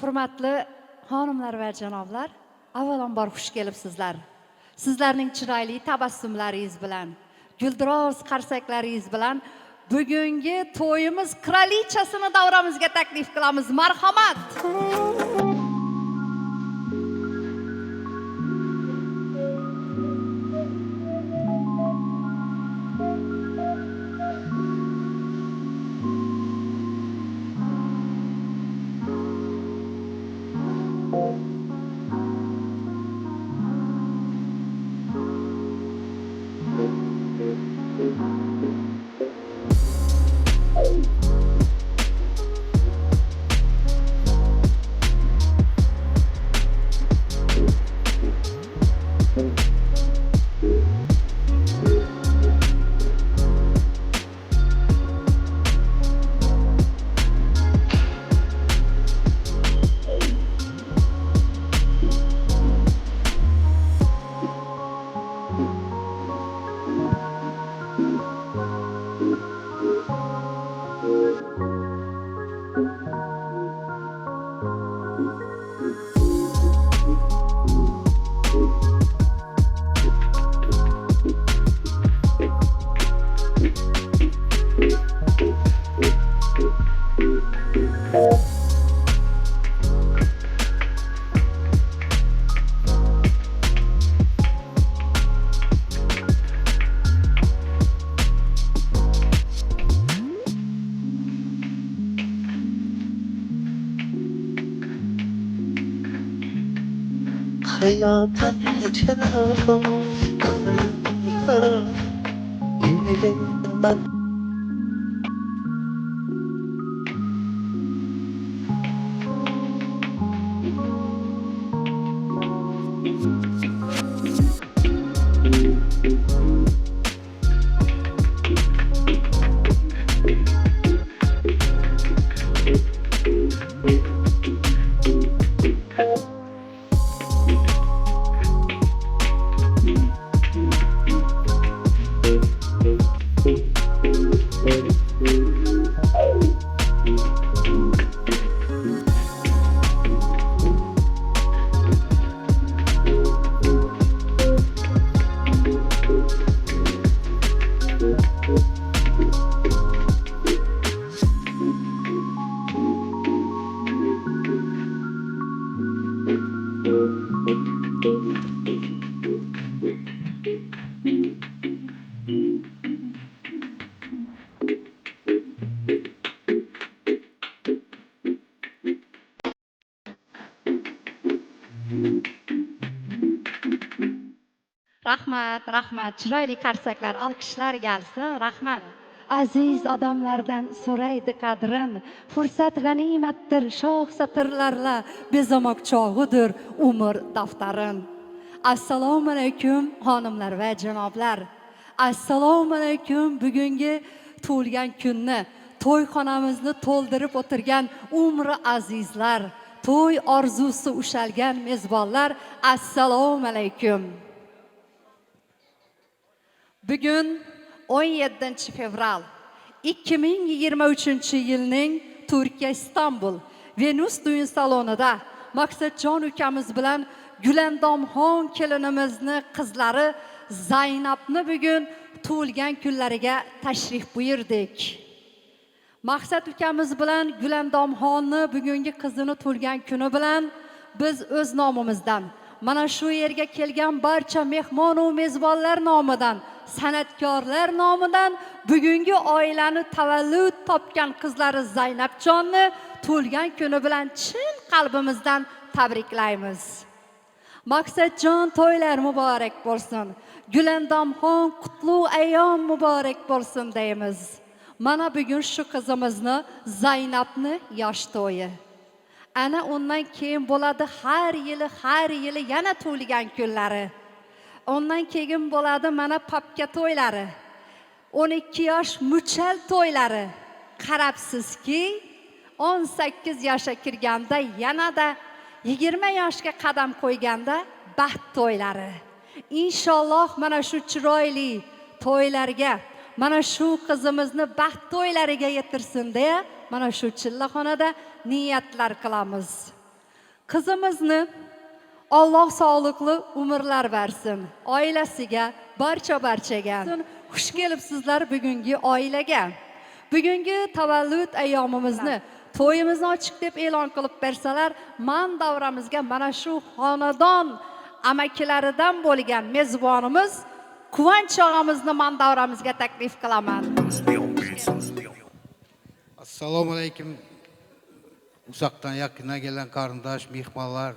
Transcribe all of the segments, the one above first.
Hurmatli xonimlar va janoblar, avvalambor xush kelibsizlar. Sizlarning chiroyli tabassumlaringiz bilan, guldiroz qarsaklaringiz bilan bugungi to'yimiz kralichasini davramizga taklif qilamiz. Marhamat. hayata geçerim ben Rahmat. Chiroyli qarsaklar, olqishlar gelsin. Rahmat. Aziz odamlardan so'raydi qadrin, fursat g'animatdir, shoh satrlarla bezamoq chog'idir umr daftarin. Assalomu alaykum xonimlar va janoblar. Assalomu alaykum bugungi tug'ilgan kunni, to'yxonamizni to'ldirib o'tirgan umri azizlar, to'y orzusi ushalgan mezbonlar. Assalomu alaykum. Bugun 17 fevral 2023 yilning Turkiya Istanbul Venus düğün salonida Maqsadjon ukamiz bilan Gulandomxon kelinimizni qizlari Zaynabni bugun tug'ilgan kunlariga tashrif buyurdik. Maqsad ukamiz bilan Gulandomxonni bugungi qizini tug'ilgan kuni bilan biz o'z nomimizdan, mana shu yerga kelgan barcha mehmon va mezbonlar nomidan, san'atkorlar nomidan bugungi oilani tavallud topgan qizlari Zaynabjonni tug'ilgan kuni bilan chin qalbimizdan tabriklaymiz. Maqsadjon to'ylar muborak bo'lsin. Gulandomxon qutlug' ayyom muborak bo'lsin deymiz. Mana bugun shu qizimizni Zaynabni yosh to'yi. Ana undan keyin bo'ladi har yili yana tug'ilgan kunlari. Ondan keyin bo'ladi mana papka to'ylari. 12 yosh muchal to'ylari. Qarabsizki, 18 yoshga kirganda yanada 20 yoshga qadam qo'yganda baxt to'ylari. Inshaalloh mana shu chiroyli to'ylarga, mana shu qizimizni baxt to'ylariga yetirsin deya mana shu chillaxonada niyatlar qilamiz. Qizimizni Alloh sog'liqli umrlar bersin. Oilasiga, barchaga. Xush kelibsizlar bugungi oilaga. Bugungi tavallud ayyomimizni, to'yimizni ochiq deb e'lon qilib bersalar, man davramizga mana shu xonadon amakilaridan bo'lgan mezbonimiz Quvonch og'amizni man davramizga taklif qilaman. Assalomu alaykum. Uzaktan yakına gelen karındaş, mihmanlar,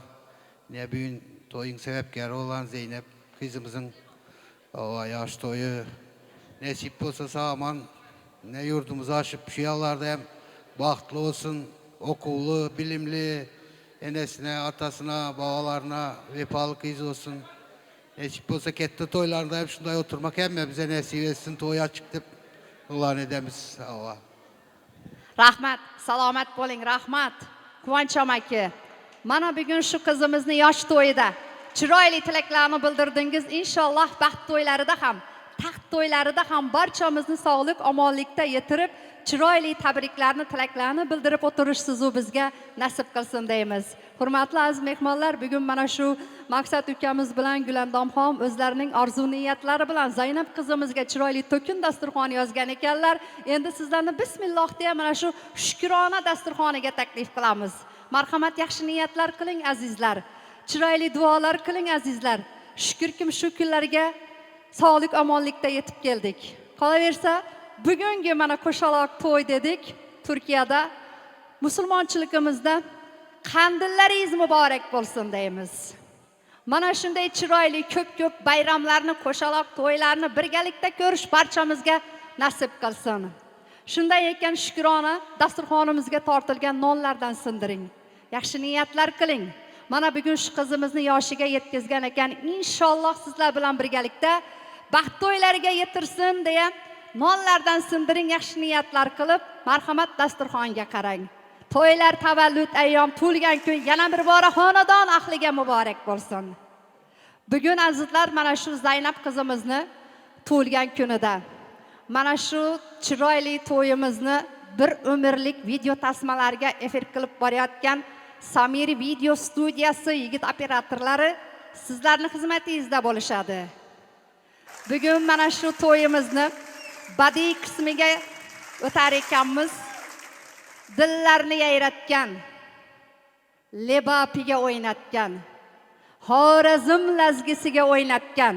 ne bugün toyun sebepkari olan Zeynep kızımızın yaş toyu nasip olsa sağaman, ne yurdumuzu aşıp şu yıllarda hem bahtlı olsun, okullu, bilimli, enesine, atasına, babalarına vefalı kız olsun. Nasip olsa ketti toylarda hep şunday oturmak hem bize nasip etsin, toy açık deyip ulan edemiz. Allah. Rahmat, salomat bo'ling, rahmat. Quvonch amaki. Mana bugun shu qizimizni yosh to'yida chiroyli tilaklarni bildirdingiz. Inshaalloh baxt to'ylarida ham, taxt to'ylarida ham barchamizni sog'lik, omonlikda yetirib, chiroyli tabriklarni, tilaklarni bildirib o'tirishsiz-u bizga nasib qilsin deymiz. Hurmatli aziz mehmonlar, bugun mana shu Maqsad ukamiz bilan Gulandomxon o'zlarining orzu-niyatlari bilan Zaynab qizimizga chiroyli to'kin dasturxon yozgan ekanlar. Endi sizlarni bismillah deya mana shu shukrona dasturxoniga taklif qilamiz. Marhamat, yaxshi niyatlar qiling azizlar. Chiroyli duolar qiling azizlar. Shukrkim shu kunlarga sog'lik, omonlikda yetib keldik. Qolaversa, bugungi mana qo'shaloq to'y dedik Turkiyada. Musulmonchiligimizda Qandillaringiz muborak bo'lsin deymiz. Mana shunday chiroyli ko'p bayramlarni, qo'shaloq to'ylarni birgalikda ko'rish barchamizga nasib qilsin. Shunday ekan shukrona dasturxonimizga tortilgan nonlardan sindiring. Yaxshi niyatlar qiling. Mana bugun shu qizimizni yoshiga yetkazgan ekan, inshaalloh sizlar bilan birgalikda baxt to'ylariga yetirsin deya nonlardan sindiring, yaxshi niyatlar qilib, marhamat dasturxonga qarang. To'ylar, tavallud ayyom, tug'ilgan kun yana bir bora xonadon ahliga muborak bo'lsin. Bugun azizlar mana shu Zaynab qizimizni tug'ilgan kunida mana shu chiroyli to'yimizni bir umrlik video tasmalarga efir qilib borayotgan Samir video studiyasi yigit operatorlari sizlarning xizmatingizda bo'lishadi. Bugun mana shu to'yimizni badiiy qismiga o'tar ekanmiz. Dillarni yayratgan, lebapiga o'ynatgan, Xorazm lazgisiga o'ynatgan,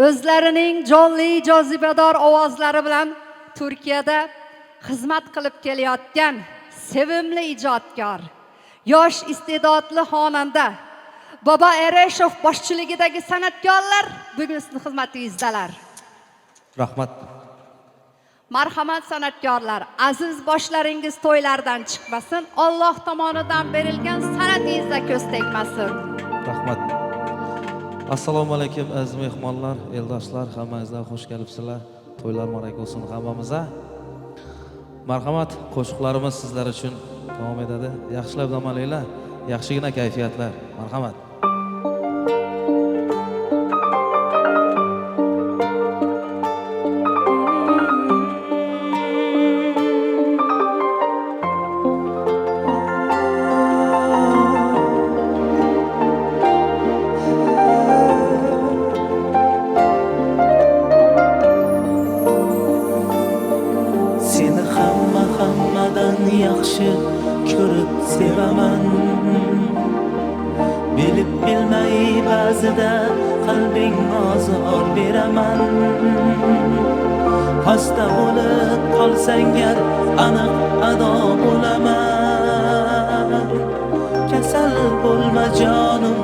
o'zlarining jonli jozibador ovozlari bilan Turkiyada xizmat qilib kelayotgan sevimli ijodkor, yosh iste'dodli xonanda Baba Ereshov boshchiligidagi san'atkorlar bugun sizning xizmatingizdalar. Rahmat. Marhamat san'atkorlar, aziz boshlaringiz to'ylardan chiqmasin, Alloh tomonidan berilgan san'atingizga ko'z tegmasin. Rahmat. Assalomu alaykum aziz mehmonlar, eldoshlar, hammangizlar xush kelibsizlar. To'ylar muborak bo'lsin hammamizga. Marhamat, qo'shiqlarimiz sizlar uchun davom etadi. Yaxshilab dam olinglar, yaxshigina kayfiyatlar. Marhamat. yaxshi ko'rib sevaman. Bilib bilmay ba'zida qalbing ozor beraman. Xasta bo'lib qolsang gar aniq ado bo'laman. Kasal bo'lma jonim,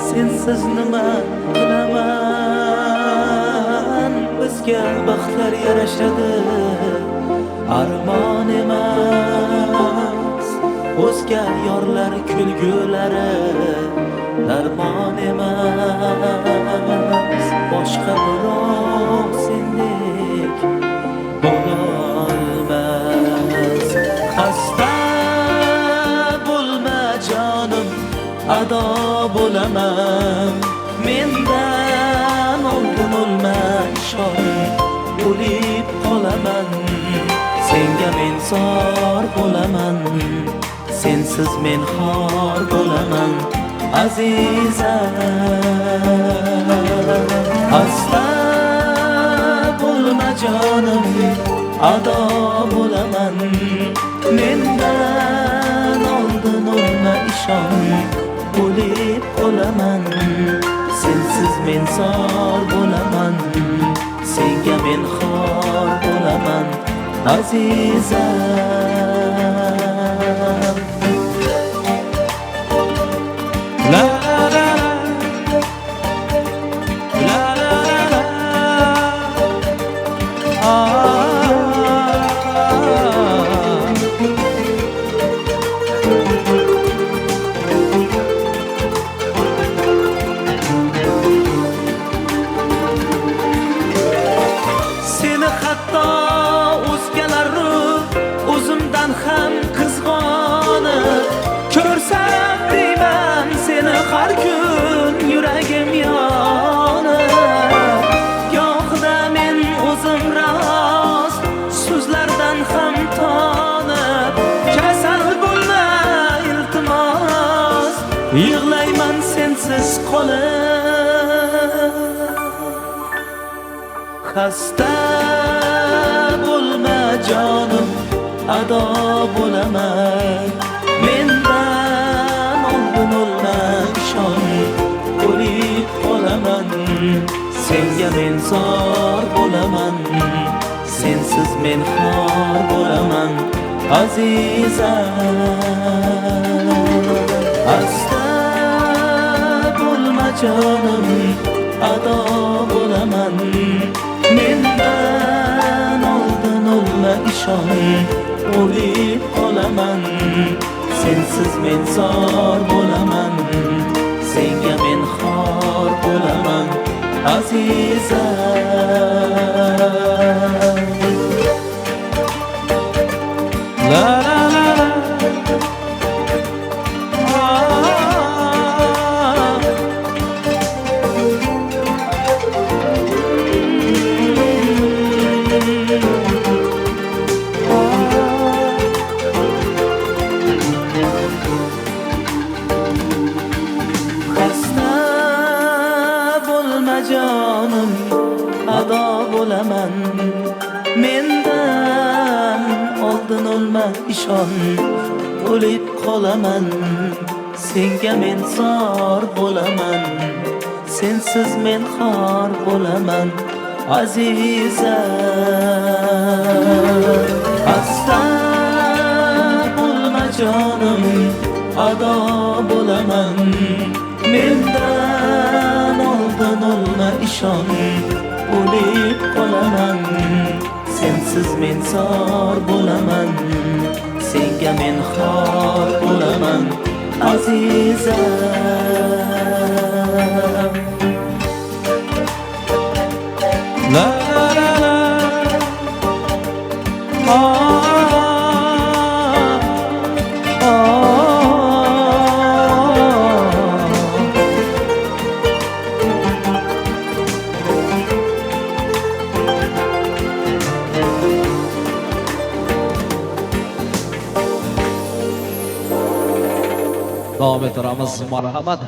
sensiz nima qilaman. Bizga baxtlar yarashadi, armon emas. O'zga yorlar kulgulari darmon emas. Boshqa birov sendek bo'lolmas. Xasta bo'lma jonim, ado bo'laman. Mendan oldin o'lma, shoir bo'lib qolaman. Senga men zor bo'laman, sensiz men xor bo'laman azizam. Asta bo'lma jonim, ado bo'laman, mendan oldin o'lma ishon, o'lib qolaman, sensiz men zor bo'laman, senga men xor bo'laman azizam. La la la la la la Seni hatto o'zgalar o'zimdan ham qizg'onib ko'rsam deyman, seni har kun yuragim yonib. Gohida men o'zim rost so'zlardan ham tonib, kasal bo'lma iltimos, yig'layman sensiz qolib. Xasta bo'lma jonim, ado bo'laman, mendan oldin o'lma ishon, o'lib qolaman, senga men zor bo'laman, sensiz men xor bo'laman azizam. Asta bo'lma jonim, ado bo'laman, mendan oldin o'lma ishon, o'lib qolaman, sensiz men zor bo'laman, senga men xor bo'laman azizam. la la la la Xasta bo'lma jonim, ado bo'laman, mendan oldin o'lma ishon, o'lib qolaman, senga men zor bo'laman, sensiz men xor bo'laman azizam. Asta bo'lma jonim, ado bo'laman, mendan oldin o'lma ishon, o'lib qolaman, sensiz men zor bo'laman, senga men xor bo'laman azizam. la la la la davom ettiramiz. Marhamat.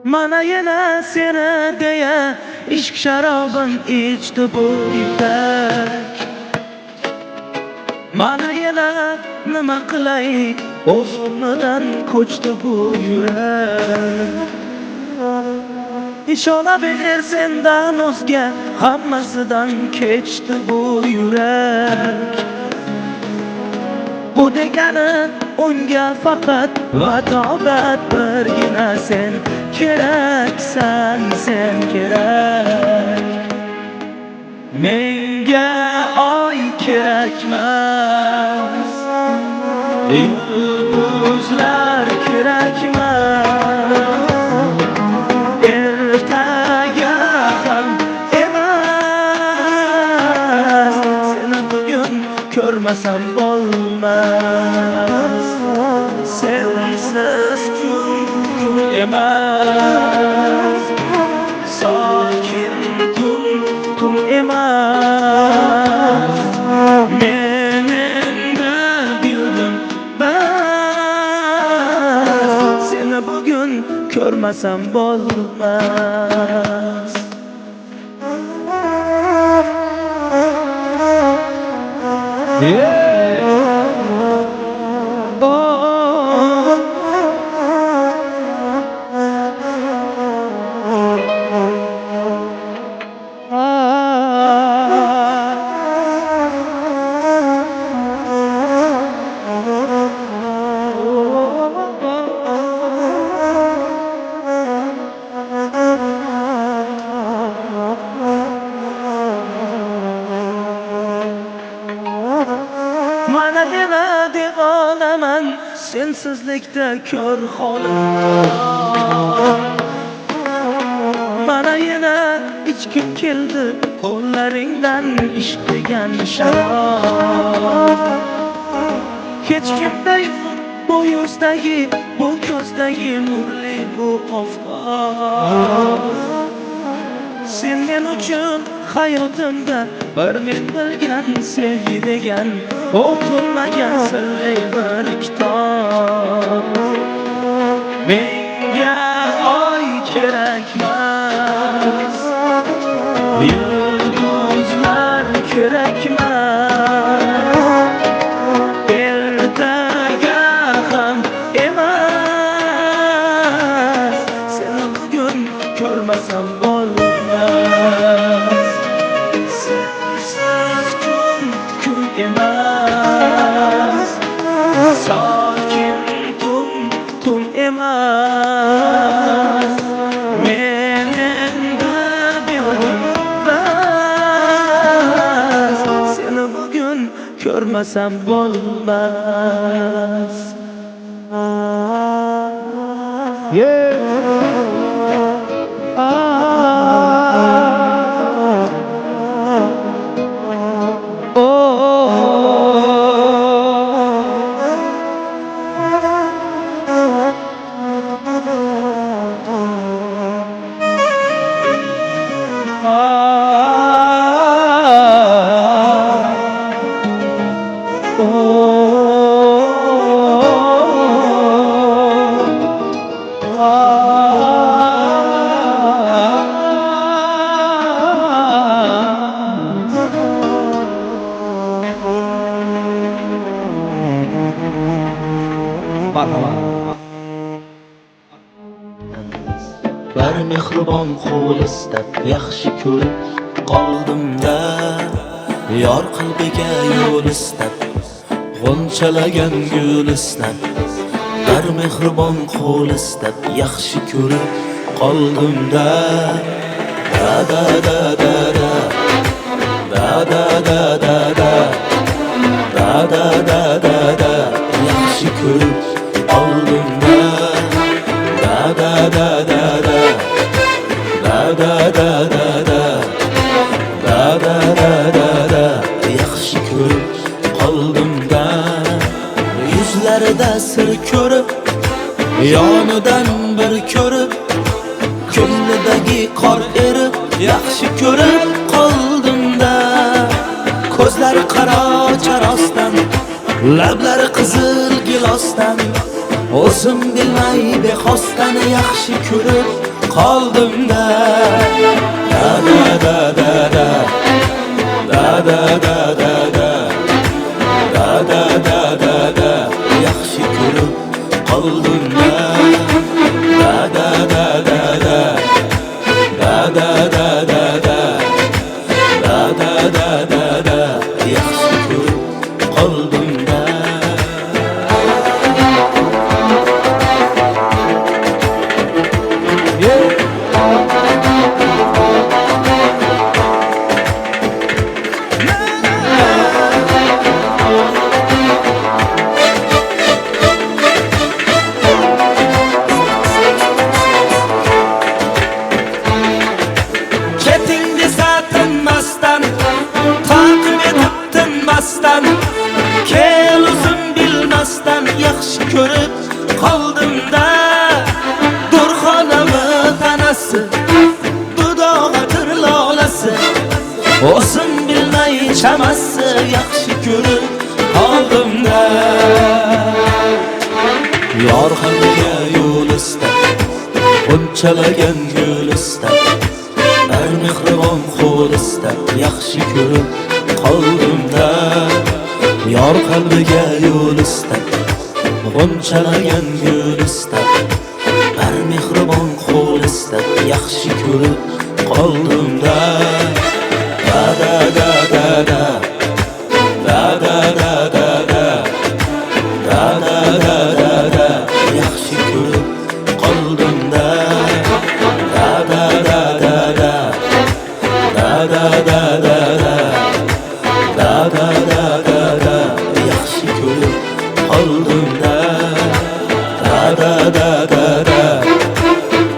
Mana yana seni deya ishq sharobin ichdi bu yurak. Mana yana nima qilay o'zimdan ko'chdi bu yurak. İnşallah bilir sendan o'zga hammasidan kechdi bu yurak. Bu degani unga faqat vadobat birgina sen keraksan, sen kerak. Menga oy kerakmas, yulduzlar kerakmas, ertaga ham emas. Seni bugun ko'rmasam bo'lmas, sensiz kun emas, sokin tun emas. ko'rmasam bo'lmas. Mana yana devonaman sensizlikda ko'r holim. Mana yana ichkim keldi qo'llaringdan ishq degan sharob. Hech kimda bu yuzdagi, bu ko'zdagi nurli bu oftob. Sen men uchun hayotimda bir men bilgan sevgi degan o'qilmagan sirli bir kitob. Menga oy kerakmas, yulduzlar kerakmas, ertaga ham emas. Seni bugun ko'rmasam bo'lmas. Sensiz kun emas, sokin tun emas. Men endi bilmas, seni bugun ko'rmasam bo'lmas. Bir mehribon qo'l istab yaxshi ko'rib qoldimda, yor qalbiga yo'l istab g'unchalagan gul istab. Bir mehribon qo'l istab yaxshi ko'rib qoldimda, da da da da da da da da da da da da da da yaxshi ko'rib qoldimda, da da da da da da da da da da da da da da yaxshi ko'rib qoldimda. Yuzlarida sir ko'rib, yonidan bir ko'rib, ko'nglidagi qor erib yaxshi ko'rib qoldimda. Ko'zlari qaro charosdan, lablari qizil gilosdan, o'zim bilmay bexosdan yaxshi ko'rib qoldimda. Da da da da da da da da da da da da da da da yaxshi ko'rib qoldimda. Da da da da da da da da da da da da da da da yaxshi ko'rib qoldimda. Kel o'zim bilmasdan yaxshi ko'rib qoldimda. Durxonami tanasi, dudog'idir lolasi, o'zim bilmay chamasi yaxshi ko'rib qoldimda. Yor qalbiga yo'l istab G'unchalagan gul istab bir mehribon qo'l istab yaxshi ko'rib qoldim-da yor qalbiga yo'l istab g'unchalagan gul istab bir mehribon qo'l istab yaxshi ko'rib qoldim-da da da da da da da da da da da da da da da da yaxshi ko'rib qoldim-da da da da da da da da da da da da da da da yaxshi ko'rib qoldim-da da da da da da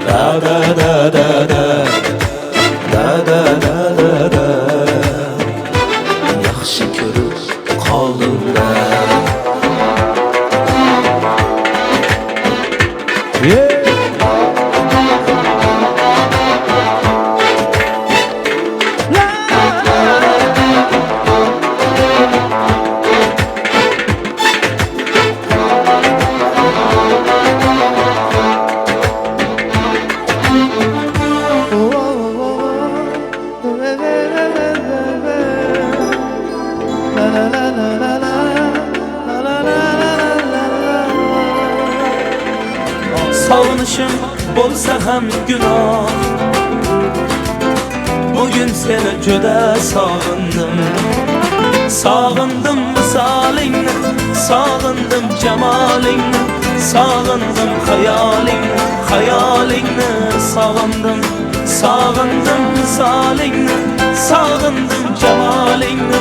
da da da da da da da da da da yaxshi ko'rib qoldim-da Sog'inishim bo'lsa ham gunoh Bugün seni juda sog'indim Sog'indim misolingni Sog'indim jamolingni Sog'indim xayolingni Xayolingni sog'indim Sog'indim misolingni Sog'indim jamolingni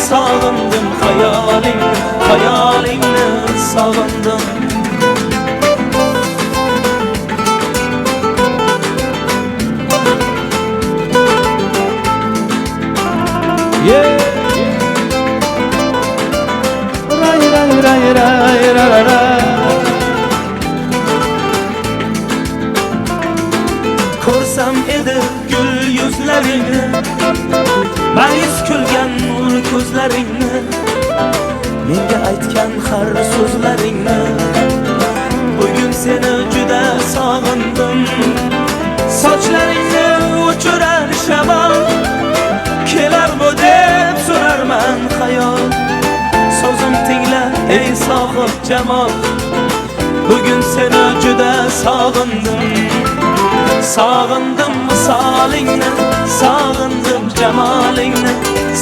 Sog'indim xayolingni Xayolingni sog'indim Ko'rsam edi gul yuzlaringni Ma'yus kulgan nur ko'zlaringni Menga aytgan har so'zlaringni Bugun seni juda sog'indim Sochlaringni uchirar shamol Kelar bu deb so'rarman xayol So'zim tingla ey sohib jamol Bugun seni juda sog'indim Sog'indim misolingni Sog'indim jamolingni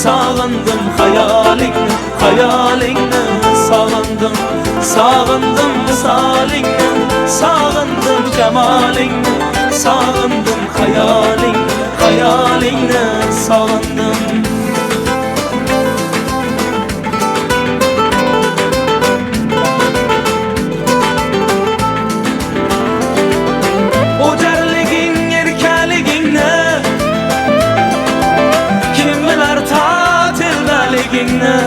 Sog'indim xayolingni Xayolingni sog'indim Sog'indim misolingni Sog'indim jamolingni Sog'indim xayolingni Xayolingni sog'indim O'jarliging, erkaligingni Kim bilar totildaligingni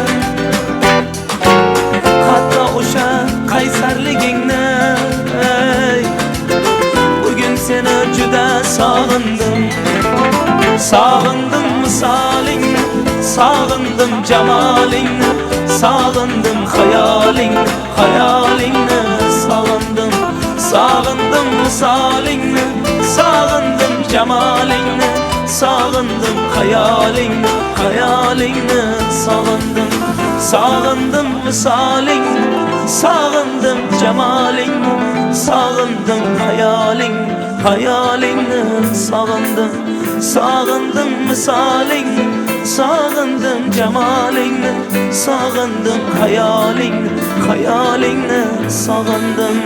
Hatto o'sha qaysarligingni Bugun seni juda sog'indim Sog'indim misolingni Sog'indim jamolingni Sog'indim xayolingni Xayolingni sog'indim Sog'indim misolingni Sog'indim jamolingni Sog'indim xayolingni Xayolingni sog'indim Sog'indim misolingni Sog'indim jamolingni Sog'indim xayolingni Xayolingni sog'indim Sog'indim misolingni Sog'indim jamolingni Sog'indim xayolingni Xayolingni sog'indim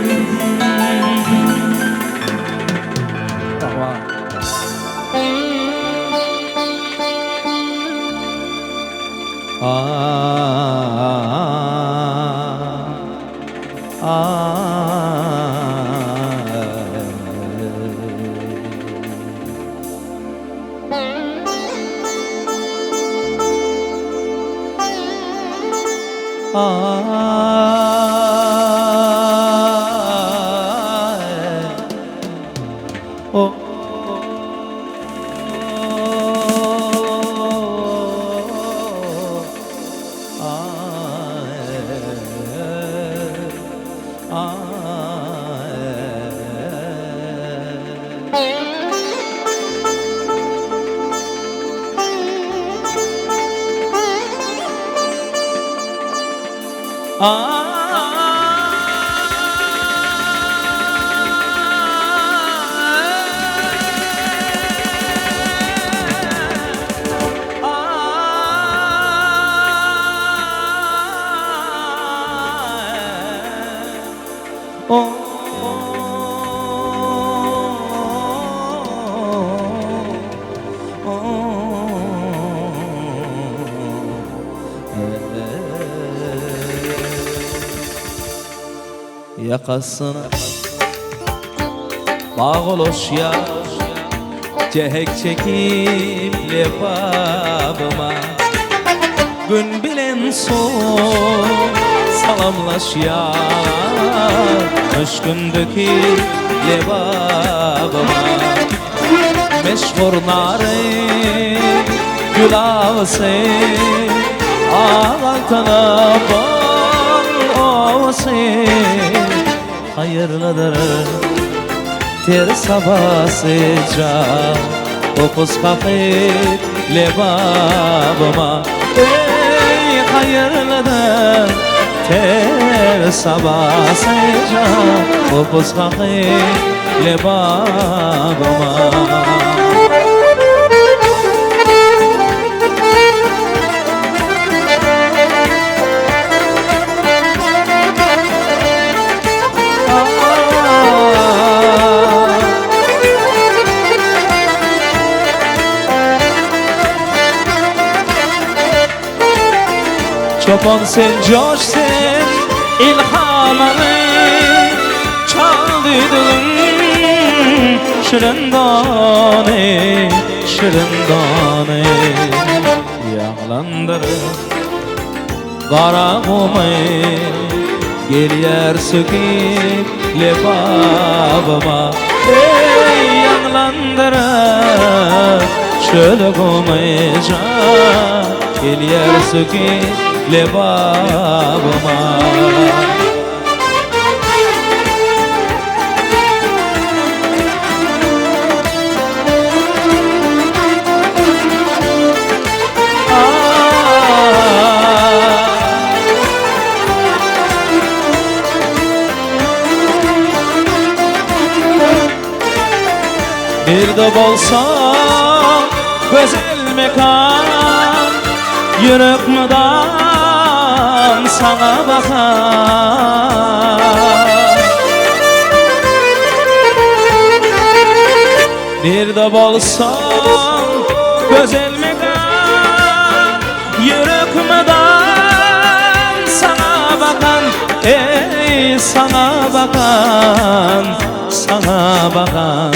Yakasına bağlaş ya cehek çekip lebabıma gün bilen son salamlaş ya müşkündeki lebabıma meşhur nare gül ağası ağaltana bal ağası hayırlıdır ter sabahsıca okuz kakıp lebabıma ey hayırlıdır ter sabahsıca okuz kakıp lebabıma Çoban sen coş sen ilhamını çaldıydın şırındane şırındane yağlandırır kara kumu gel yer söküp lebabıma ey yağlandırır şöyle kumayca gel yer söküp lebabıma bir de bolsa güzel mekan yürek mıdan sana bakar bir de bolsan güzel mekan yürek mıdan sana bakan ey sana bakan sana bakan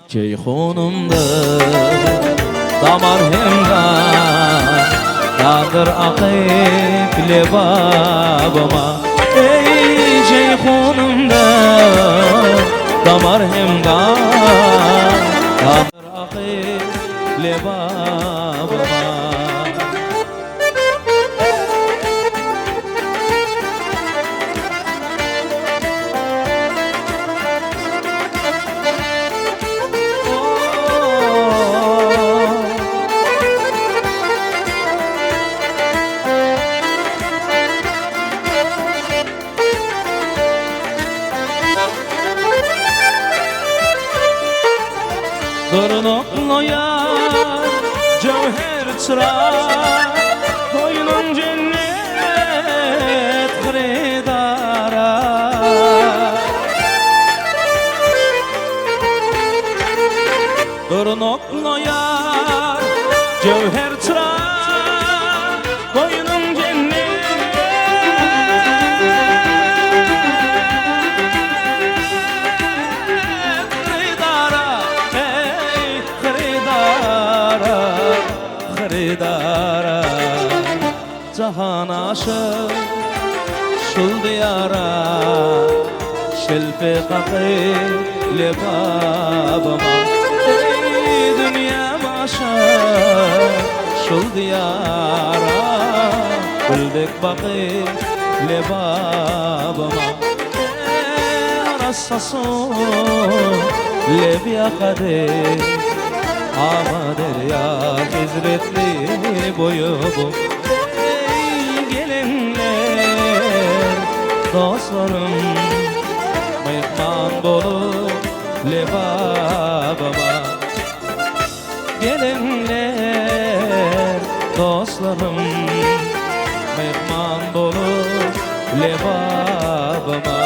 Ceyhunumdur damar hemdan Dadır akıp lebabıma Ey ceyhunumdur damar hemdan Dadır akıp lebabıma Dırnaklı yar cevher çırar Koynun cennet kredara Dırnaklı yar cevher çırar Koynun cennet kredara Xaridara Cahan aşık şul diyara Şelpe kakıp lebabıma Ey dünya başa şul diyara Güldük bakıp lebabıma Arasasın leb yakadır Ama derya hizmetli boyu bu Ey gele dostlarım mehman bolup lebabama gelinler dostlarım mehman bolup lebabama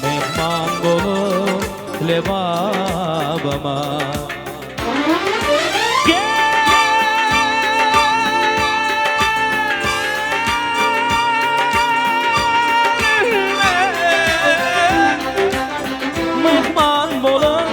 mehman bolup lebabama mehman bolun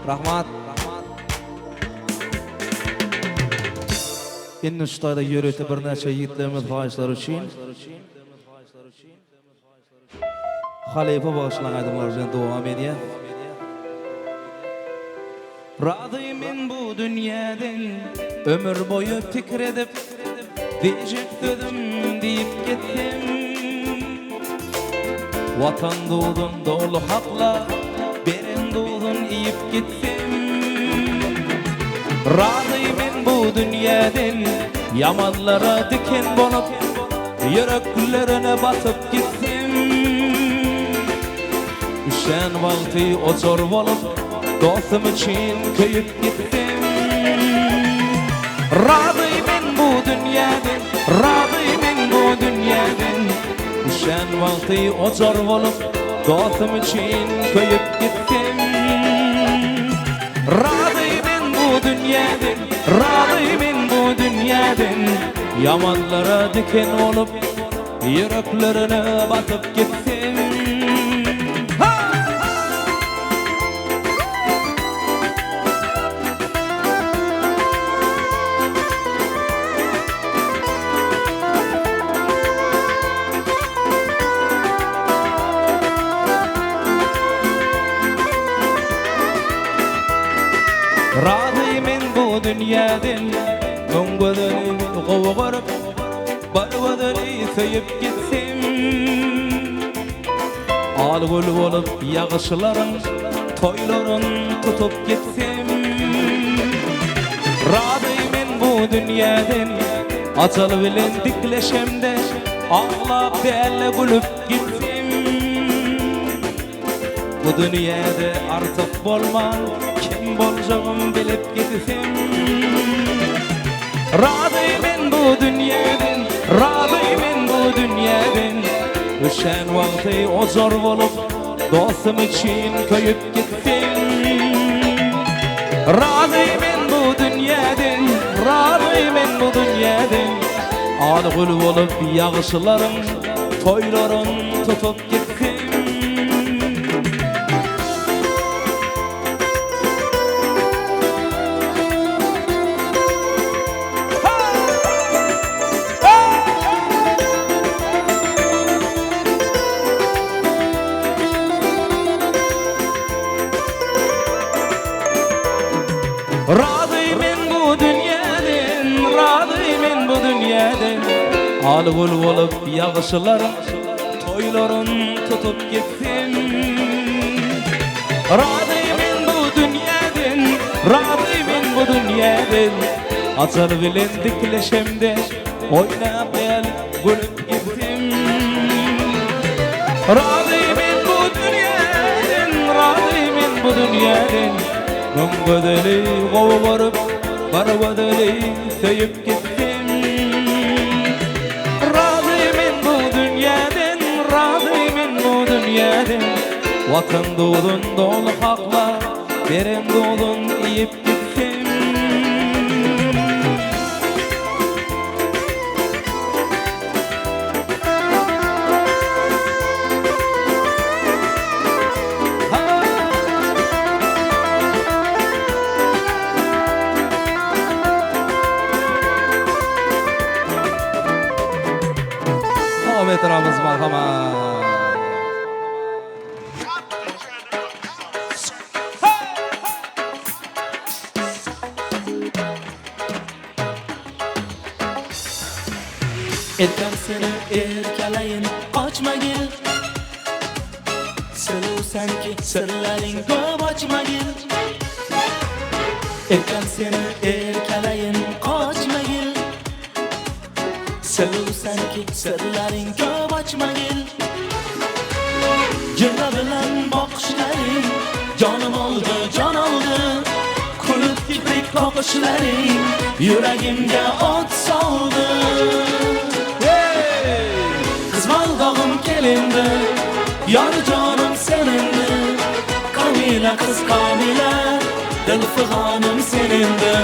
Rahmat. Endi shu to'yda yuruvchi bir necha yigitlarimiz xohishlar uchun xalifa boshlanadilar bilan davom edýär. Razıyım bu dünyadan ömür boyu fikredip diyecek dedim deyip gittim. Vatan doğdun dolu hakla beren doğdun iyip gittim. Razıyım bu dünyadan yamanlara diken bonup yüreklerine batıp gittim. Üşen vakti o zor bolup dostum için köyüp gittim. Razıyım bu dünyadan, razıyım bu dünyadan. Üşen vakti o zor bolup dostum için köyüp gittim. Razıyım bu dünyadan, razıyım bu dünyadan. Yamanlara diken olup yüreklerine batıp gittim. Razıyım bu dünyadan Öngödeni qovuğurup Barvadeni söyüp gitsim Algül olup yağışların Toyların tutup gitsim Razıyım bu dünyadan Açal bilen dikleşemde Ağlap değerle gülüp gitsim Bu dünyada artık bolman Kim bolacağım bilip gitsim Razıyım bu dünyadan Razıyım bu dünyadan Üşen vakti o zor bolup Dostum için köyüp gittim Razıyım bu dünyadan Razıyım bu dünyadan Algül olup yağışların Toyların tutup gittim Razıyım bu dünyadan, razıyım bu dünyadan Algül olup yağışların, toyların tutup gittim Razıyım bu dünyadan, razıyım bu dünyadan Açar bilen dikleşemde, oynap el gülüp gittim Razıyım bu dünyadan, razıyım bu dünyadan Öngödeli qovuğurup barvadeli söyüp gittim Razıyım bu dünyadan, razıyım bu dünyadan Vatan doğdun dolu hakla, beren doğdun iyip gittim Metramiz marhamat. Erkan seni erkalayin qochmagin Sevsanki sirlaring ko'p ochmagin Erkan seni erkalayin qochmagin Sevsanki sirlaring ko'p ochmagin Jilla bilan boqishlaring jonim oldi jon oldi Kulib kiprik qoqishlaring yuragimga ot soldi Qizg'aldog'im kelindi yor jonim senindi Kamila qiz Kamila dilfig'onim senindi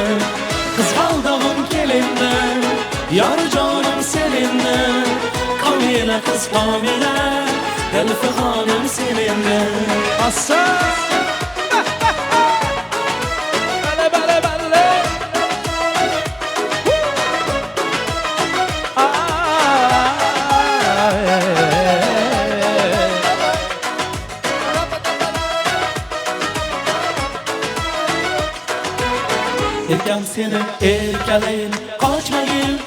Qizg'aldog'im kelindi yor jonim senindi Kamila qiz Kamila dilfig'onim senindi Aslan Erkan seni erkalayin qochmagin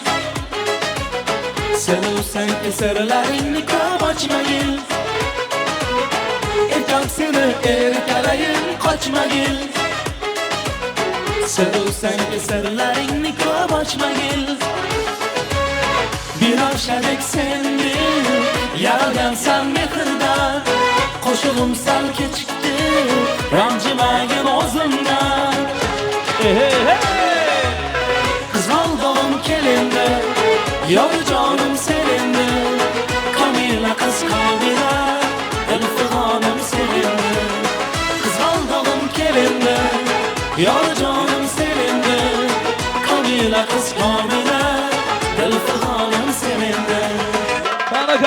Sevsanki sirlaringni ko'p ochmagin Erkan seni erkalayin qochmagin Sevsanki sirlaringni ko'p ochmagin Binoshadek sendi yaralgansan mehrdan Qo'shig'im sal kechikdi ranjimagin o'zimdan Qizg'aldog'im kelindi yor jonim senindi Kamila qiz Kamila dilfig'onim senindi Qizg'aldog'im kelindi yor jonim senindi Kamila qiz Kamila dilfig'onim senindi Qani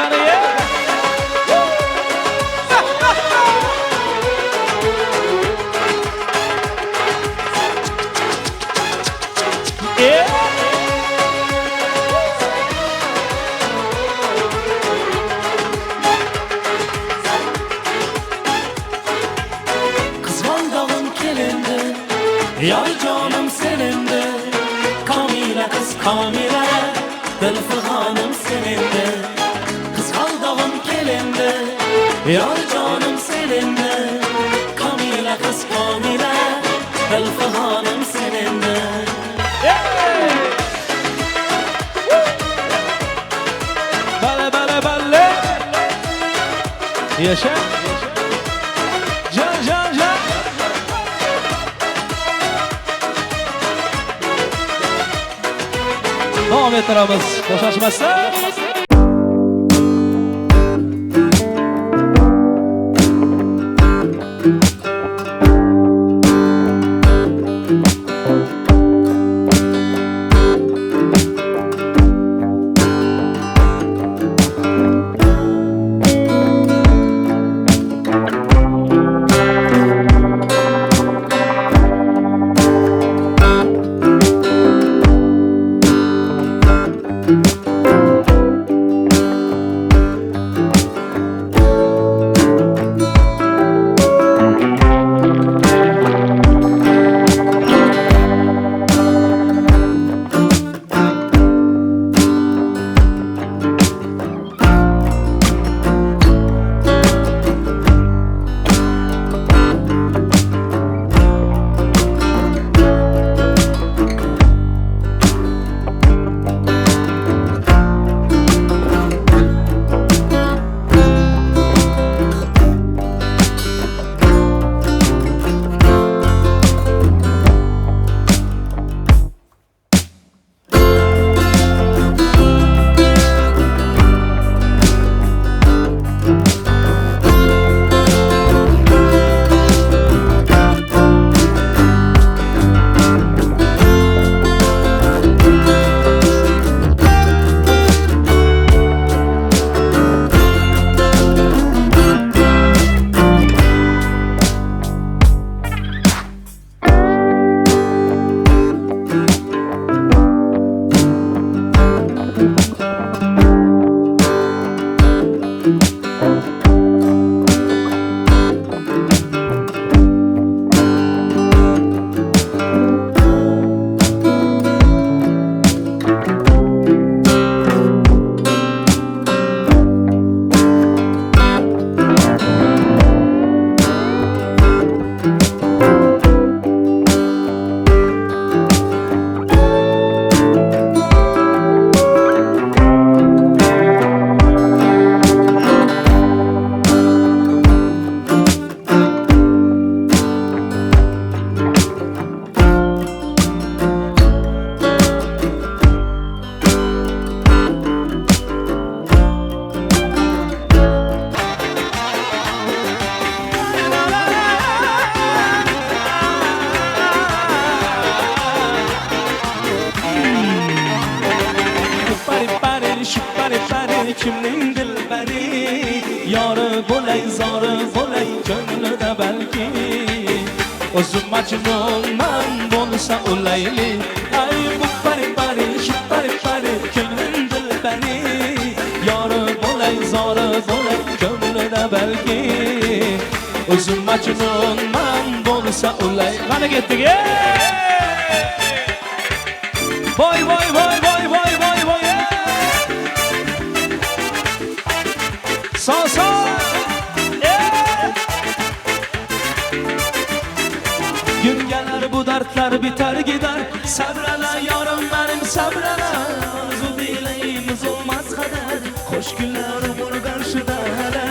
Qizg'aldog'im kelindi yor jonim senindi Kamila qiz Kamila dilfig'onim senindi Qizg'aldog'im kelindi yor jonim senindi Kamila qiz Kamila dilfig'onim senindi Balle Yaşa Can Devam ettiramiz boshashmasdan kimning dilbari yori bo'lay zori bo'lay ko'nglida balki o'zim majnunman bo'lsa ulayli ay bu pari pari pari pari ko'nglim dilbari yori bo'lay zori bo'lay ko'nglida balki o'zim majnunman bo'lsa ulay qani ketdik voy voy voy voy voy voy voy son son gün gelir bu dertler biter gider sabrala yarım benim sabrala zulileyimiz olmaz kadar hoş günler umur karşıda hele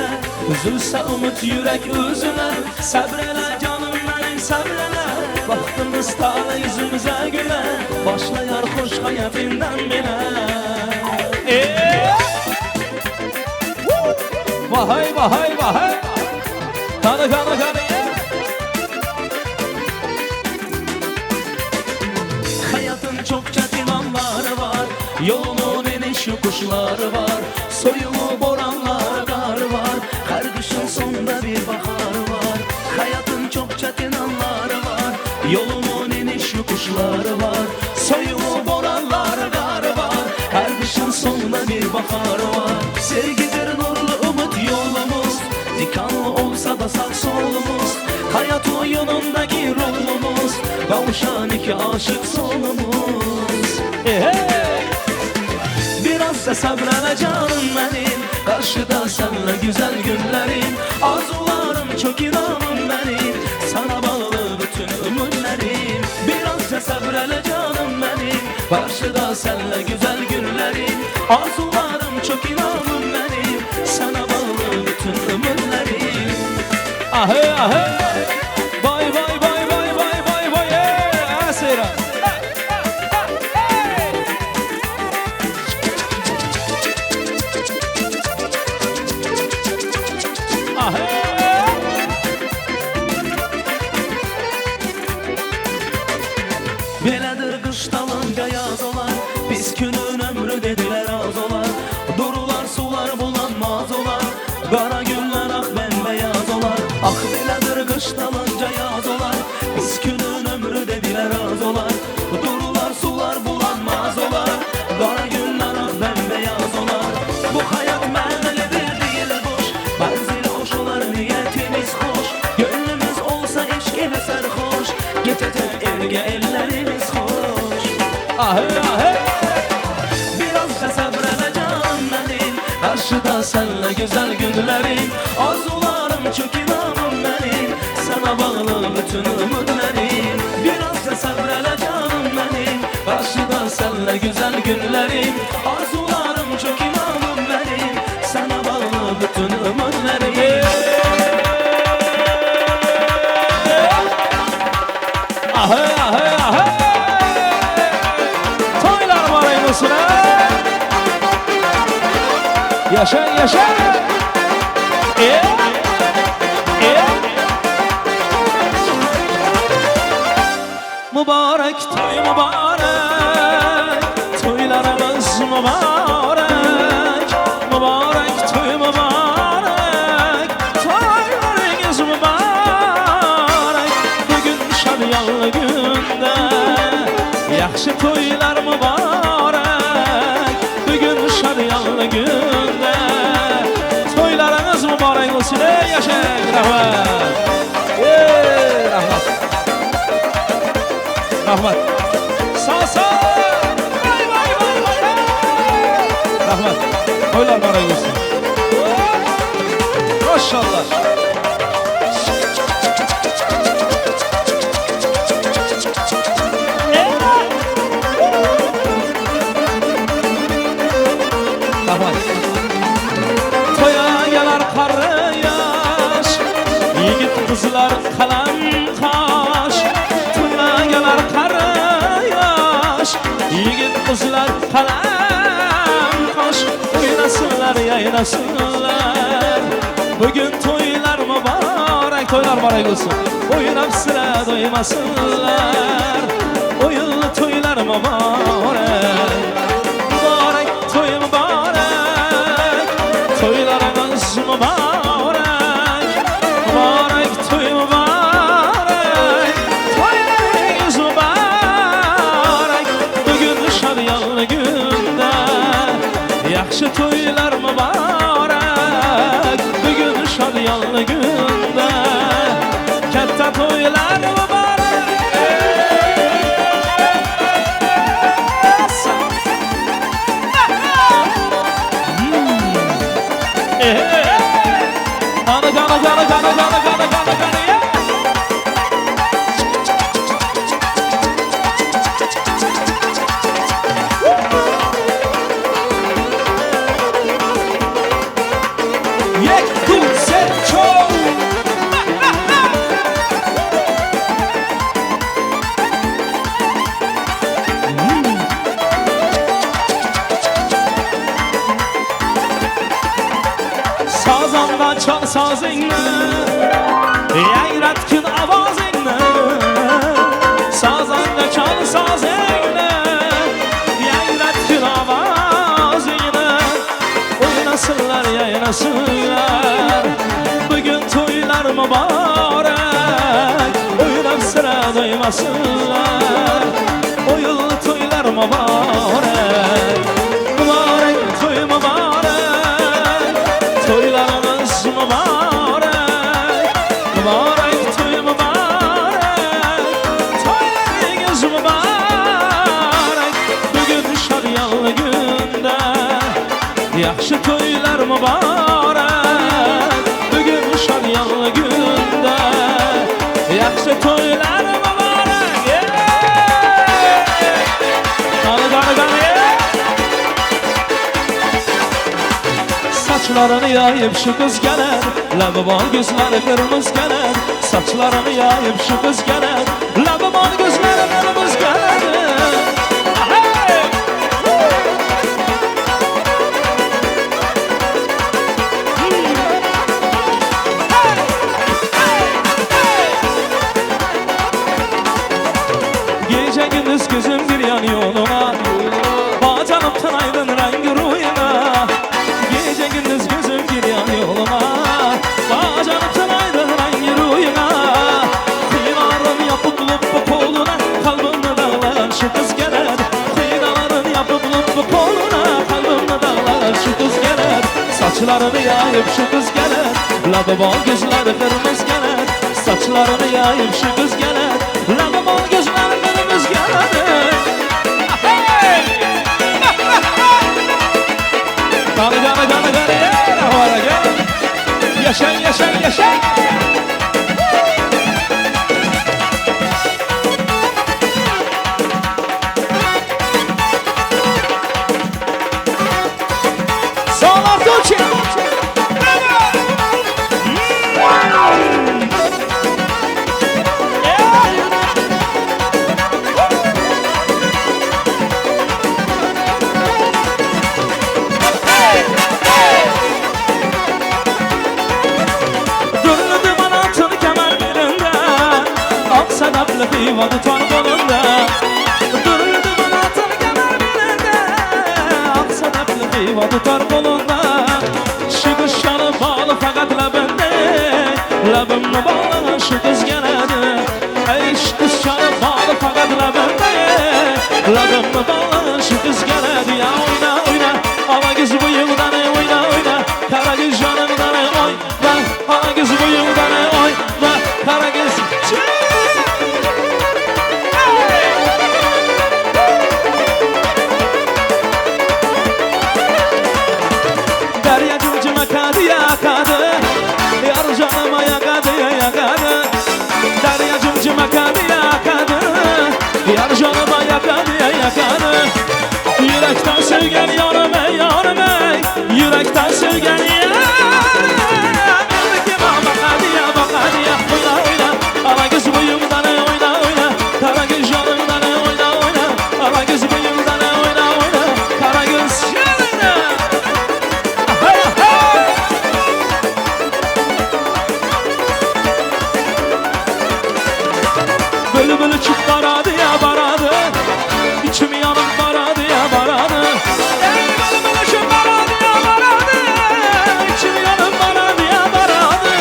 üzülse umut yürek üzüle sabrala canım benim sabrala baktımız tala yüzümüze güle başlayar hoş hayatından bile Vahay vahay vahay Kanı kanı kanı Hayatın çok çetin anları var Yolunun iniş yokuşları var Soyulu boranlar kar var Her kışın sonunda bir bahar var Hayatın çok çetin anları var Yolunun iniş yokuşları var Soyulu boranlar kar var Her kışın sonunda bir bahar var Sevgidir nurlu umut yolumuz Dikanlı olsa da sağ solumuz Hayat oyunundaki rolumuz Kavuşan iki aşık solumuz Biraz da sabrana canım benim Karşıda senle güzel günlerim Arzularım çok inanım benim Sana bağlı bütün ömürlerim Biraz da sabrana canım benim Karşıda senle güzel günlerim Arzularım çok inanım benim Sana bağlı bütün ömürlerim Ahey ahey Vay vay vay vay vay vay vay Asira Beledir kış dalınca yaz olar Biz günün ömrü dediler az olar Durular sular bulanmaz olar Kara günler ah bembeyaz olar Ah beledir kış dalınca yaz olar Biz günün ömrü dediler az olar Durular sular bulanmaz olar Kara günler ah bembeyaz olar Bu hayat mənəlidir değil boş Benzili hoş olar niyetimiz hoş Gönlümüz olsa eşk ile sarhoş Geçecek erge ellerimiz hoş Ahey ahey Biraz da sabredeceğim benim Karşıda senle güzel günlerim Arzularım çok inanım benim Sana bağlı bütün ümitlerim Biraz da sabredeceğim benim Karşıda senle güzel günlerim Arzularım çok inanım benim Sana bağlı bütün ümitlerim Ahey ahey ahey Toylar var eylusuna Yaşa yaşa Mübarek toy mübarek Toylarımız mübarek Mübarek toy mübarek Toylarınız mübarek Bugün şadyanlı günde Yaxşı toylar mübarek Bugün şadyanlı günde Toylarınız mübarek olsun ey yaşayın rahmat rahmat rahmat sağ sağ vay vay vay vay rahmat toylar mübarek olsun maşallah Toya gelir karı yaş Yigit kızlar kalan kaş Toya gelir karı yaş Yigit kızlar kalan kaş Oynasınlar yaynasınlar Bugün toylar mübarek Toylar mübarek olsun Oynap sıra doymasınlar Oyunlu toylar mübarek Mübarek toy mübarek sazingni, yangratgin ovozingni. Sazanga chal sazingni, yangratgin ovozingni. O'ynasınlar, yaynasınlar, bugun to'ylar muborak. O'ynab sira doymasınlar, o'yinli to'ylar muborak. Muborak to'y muborak, to'ylarimiz muborak. Muborak to'y muborak, to'ylaringiz muborak. Bugun shadyanli kunda, yaxshi to'ylar muborak. Bugun shadyanli kunda, yaxshi to'ylar muborak. Saçlarını yayıp şu kız gelir, labi bol gözleri kırmızı gelir. Saçlarını yayıp şu kız gelir, labi bol gözleri kırmızı gelir. Gece gündüz gözüm bir yan yoluna, bacanım tınaydın rengi rüyuna. Gece gündüz gözüm bir yan yoluna, bacanım tınaydın rengi rüyuna. Kıyılarını yapıp lup koluna, kalbimde dağlar şu kız gelir. Kıyılarını yapıp lup koluna, kalbimde dağlar şu kız gelir. Saçlarını yayıp şu kız gelir, labi bol gözleri kırmızı gelir. Saçlarını yayıp şu kız gelir, labi bol gözleri kırmızı gelir. Gani gani gani gani havara gel. Yaşan yaşan yaşan. Sağlar Dolce. Kıyma tutar kolunda, dururdu bana atar kemer belinde. Aksa depli kıyma tutar kolunda, şu kız şanı bağlı fakat labinde. Labimle bağlanan şu kız geledi, ey şu kız şanı bağlı fakat labinde. Labimle bağlanan şu kız geledi. Ya oyna oyna, ala göz bu yıldan oyna oyna. Kara göz canımdan oyna, ala göz bu yıldan oyna. Kara göz yakadı, yar canıma yakadı, yakadı. Derya cımcım yakadı, yakadı, yar canıma yakadı, yakadı. Yürekten sevgen yanım ey, yanım ey, yürekten sevgen yanım. Bildeki bak hadi ya, bak hadi ya, oyna oyna. Ala göz boyumdan oyna oyna, kara göz canımdan oyna oyna. Ala göz boyumdan oyna oyna, kara göz canımdan. Bülbülü çık baradı ya baradı, içim yanıp baradı ya baradı. Bülbülü çık baradı ya baradı, içim yanıp baradı ya baradı.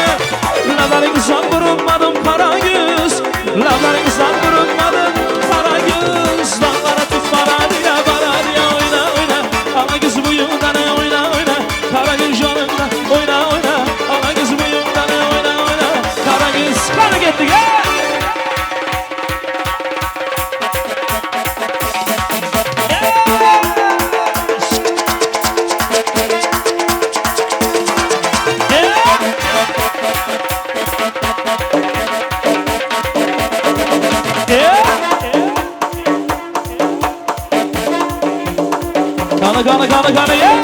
Lavlarınızdan vurulmadım kara göz, lavlarınızdan vurulmadım kara göz. Dağlara tut baradı ya baradı ya, oyna oyna. Ala göz buyumdan oyna oyna, kara göz canımdan oyna oyna. Ala göz buyumdan oyna oyna, kara göz. Kara gitti ya. Gana yeah!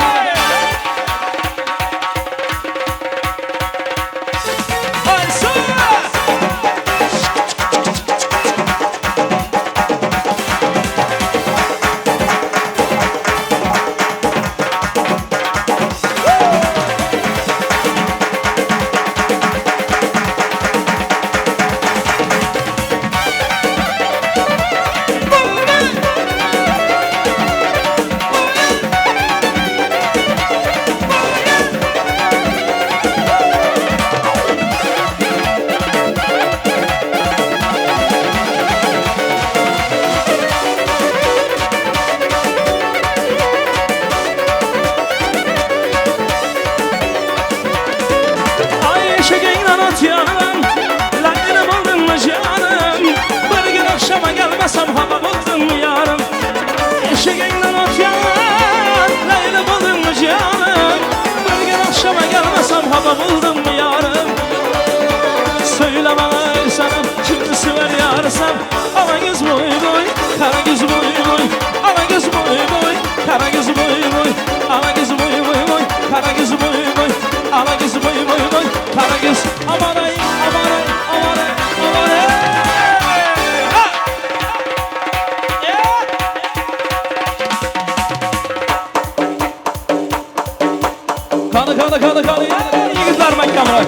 göz boy boy, ana göz boy boy, kara göz boy boy, ana göz boy boy boy, kara göz boy boy, ana göz boy boy boy, kara göz. Aman ay, aman ay, aman ay, aman ay. Ha! Kanı yigitlar makkamlar.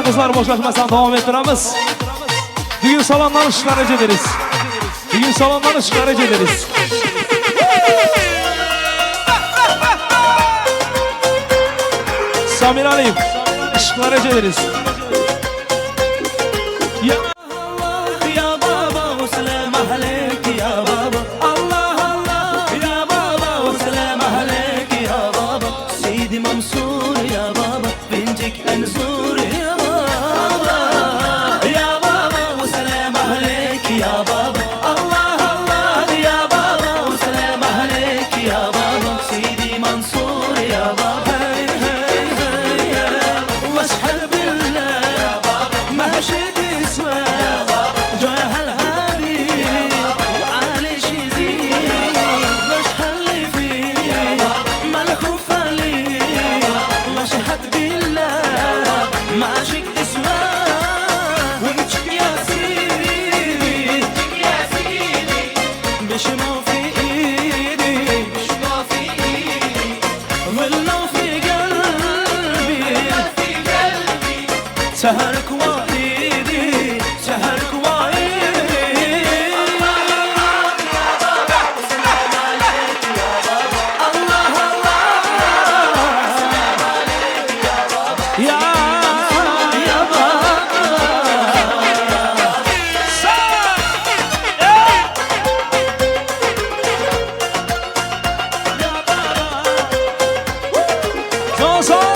Kızlar boşlaşmasan devam ettiremiz. Bugün salondan ışıklar ederiz. Bugün salondan ışıklar ederiz. Samir Aliyim, ışıklar ederiz. Ya Allah ya baba, selam aleyk ya baba. Allah Allah ya baba, selam aleyk ya baba. Seydi Mansur ya baba, bincik enzur ya baba. سهرك وعيدي سهرك وعيدي الله الله يا بابا صار